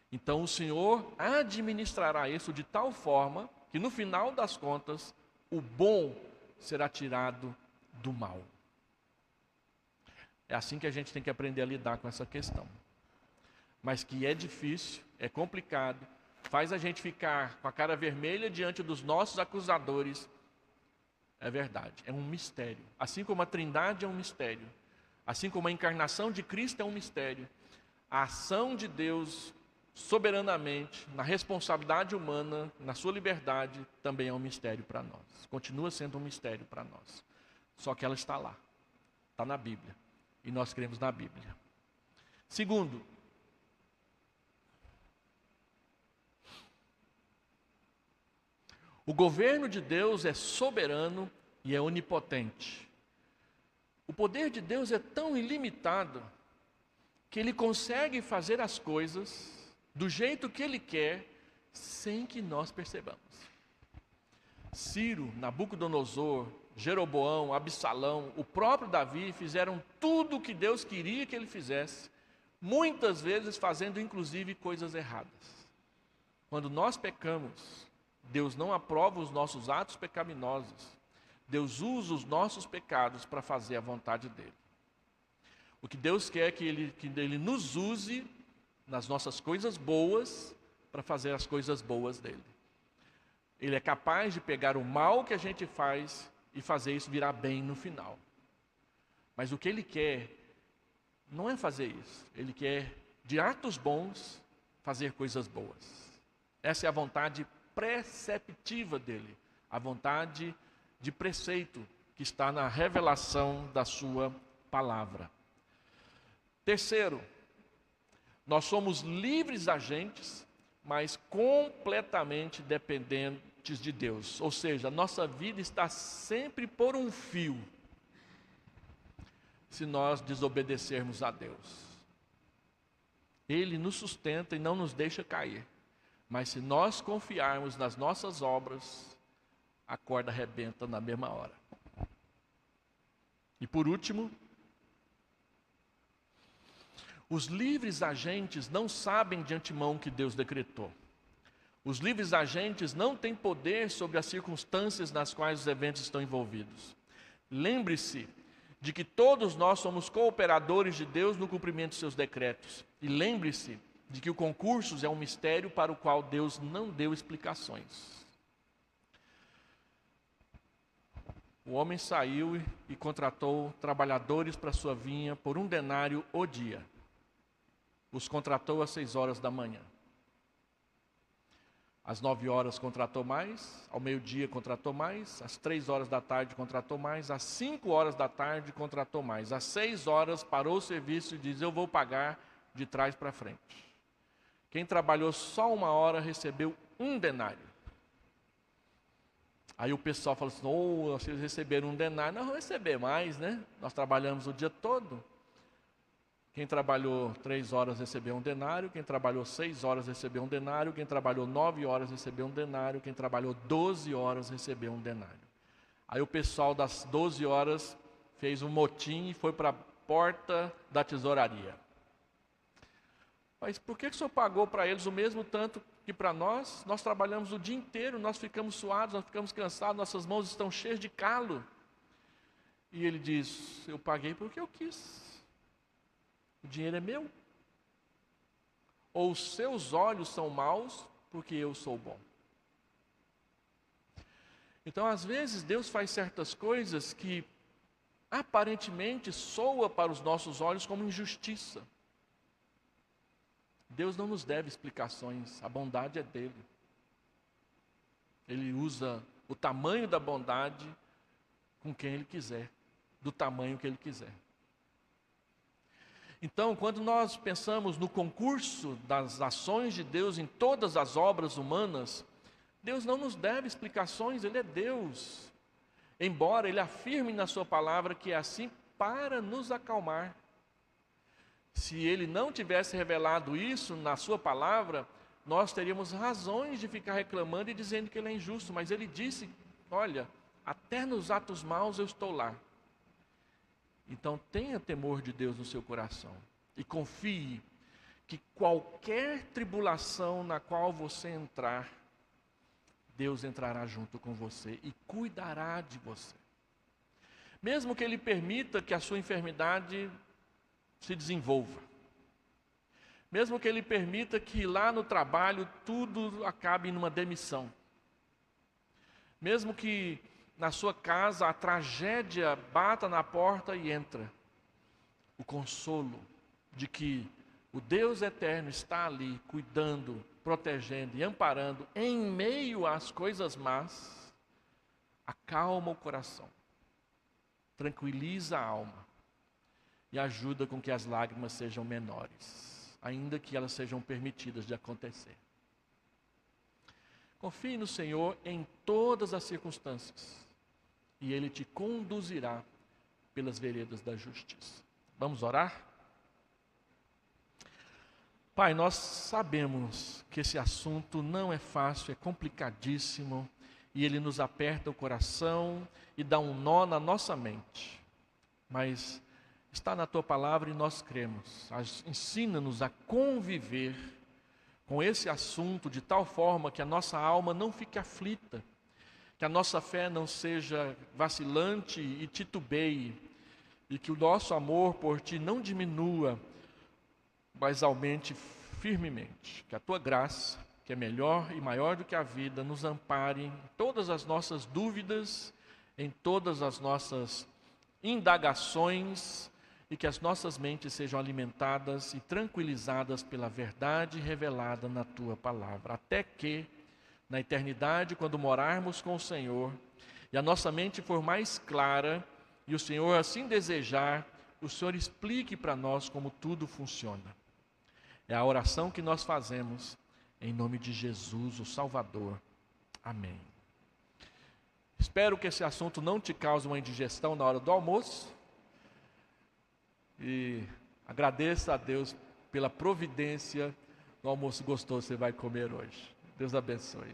Então o Senhor administrará isso de tal forma que no final das contas o bom será tirado do mal. É assim que a gente tem que aprender a lidar com essa questão. Mas que é difícil, é complicado, faz a gente ficar com a cara vermelha diante dos nossos acusadores. É verdade, é um mistério. Assim como a Trindade é um mistério, assim como a encarnação de Cristo é um mistério, a ação de Deus soberanamente, na responsabilidade humana, na sua liberdade, também é um mistério para nós. Continua sendo um mistério para nós. Só que ela está lá, está na Bíblia, e nós cremos na Bíblia. Segundo, o governo de Deus é soberano e é onipotente. O poder de Deus é tão ilimitado que Ele consegue fazer as coisas do jeito que Ele quer, sem que nós percebamos. Ciro, Nabucodonosor, Jeroboão, Absalão, o próprio Davi fizeram tudo o que Deus queria que ele fizesse, muitas vezes fazendo inclusive coisas erradas. Quando nós pecamos, Deus não aprova os nossos atos pecaminosos. Deus usa os nossos pecados para fazer a vontade dEle. O que Deus quer é que Ele nos use nas nossas coisas boas para fazer as coisas boas dEle. Ele é capaz de pegar o mal que a gente faz e fazer isso virar bem no final. Mas o que Ele quer não é fazer isso. Ele quer, de atos bons, fazer coisas boas. Essa é a vontade preceptiva dEle, a vontade de preceito que está na revelação da sua palavra. Terceiro, nós somos livres agentes, mas completamente dependentes de Deus. Ou seja, a nossa vida está sempre por um fio, se nós desobedecermos a Deus. Ele nos sustenta e não nos deixa cair. Mas se nós confiarmos nas nossas obras, a corda arrebenta na mesma hora. E por último, os livres agentes não sabem de antemão o que Deus decretou. Os livres agentes não têm poder sobre as circunstâncias nas quais os eventos estão envolvidos. Lembre-se de que todos nós somos cooperadores de Deus no cumprimento de seus decretos. E lembre-se de que o concurso é um mistério para o qual Deus não deu explicações. O homem saiu e contratou trabalhadores para sua vinha por 1 denário o dia. Os contratou às 6 horas da manhã. Às 9 horas contratou mais, ao meio-dia contratou mais, às 3 horas da tarde contratou mais, às 5 horas da tarde contratou mais. Às 6 horas parou o serviço e disse: eu vou pagar de trás para frente. Quem trabalhou só 1 hora recebeu 1 denário. Aí o pessoal falou assim: vocês receberam 1 denário, nós vamos receber mais, né? Nós trabalhamos o dia todo. Quem trabalhou 3 horas recebeu 1 denário, quem trabalhou 6 horas recebeu 1 denário, quem trabalhou 9 horas recebeu 1 denário, quem trabalhou 12 horas recebeu 1 denário. Aí o pessoal das 12 horas fez um motim e foi para a porta da tesouraria. Mas por que o senhor pagou para eles o mesmo tanto que para nós? Nós trabalhamos o dia inteiro, nós ficamos suados, nós ficamos cansados, nossas mãos estão cheias de calo. E ele diz: eu paguei porque eu quis. O dinheiro é meu. Ou os seus olhos são maus porque eu sou bom. Então, às vezes, Deus faz certas coisas que aparentemente soa para os nossos olhos como injustiça. Deus não nos deve explicações, a bondade é dele. Ele usa o tamanho da bondade com quem Ele quiser, do tamanho que Ele quiser. Então, quando nós pensamos no concurso das ações de Deus em todas as obras humanas, Deus não nos deve explicações, Ele é Deus. Embora Ele afirme na sua palavra que é assim para nos acalmar. Se Ele não tivesse revelado isso na sua palavra, nós teríamos razões de ficar reclamando e dizendo que Ele é injusto. Mas Ele disse, olha, até nos atos maus eu estou lá. Então tenha temor de Deus no seu coração. E confie que qualquer tribulação na qual você entrar, Deus entrará junto com você e cuidará de você. Mesmo que Ele permita que a sua enfermidade se desenvolva. Mesmo que Ele permita que lá no trabalho tudo acabe numa demissão. Mesmo que na sua casa a tragédia bata na porta e entra. O consolo de que o Deus eterno está ali cuidando, protegendo e amparando em meio às coisas más, acalma o coração, tranquiliza a alma e ajuda com que as lágrimas sejam menores, ainda que elas sejam permitidas de acontecer. Confie no Senhor em todas as circunstâncias e Ele te conduzirá pelas veredas da justiça. Vamos orar? Pai, nós sabemos que esse assunto não é fácil, é complicadíssimo, e ele nos aperta o coração e dá um nó na nossa mente. Mas está na Tua palavra e nós cremos. Ensina-nos a conviver com esse assunto de tal forma que a nossa alma não fique aflita, que a nossa fé não seja vacilante e titubeie, e que o nosso amor por Ti não diminua, mas aumente firmemente. Que a Tua graça, que é melhor e maior do que a vida, nos ampare em todas as nossas dúvidas, em todas as nossas indagações, e que as nossas mentes sejam alimentadas e tranquilizadas pela verdade revelada na Tua palavra, até que, na eternidade, quando morarmos com o Senhor, e a nossa mente for mais clara, e o Senhor assim desejar, o Senhor explique para nós como tudo funciona. É a oração que nós fazemos, em nome de Jesus, o Salvador. Amém. Espero que esse assunto não te cause uma indigestão na hora do almoço. E agradeça a Deus pela providência do almoço gostoso que você vai comer hoje. Deus abençoe.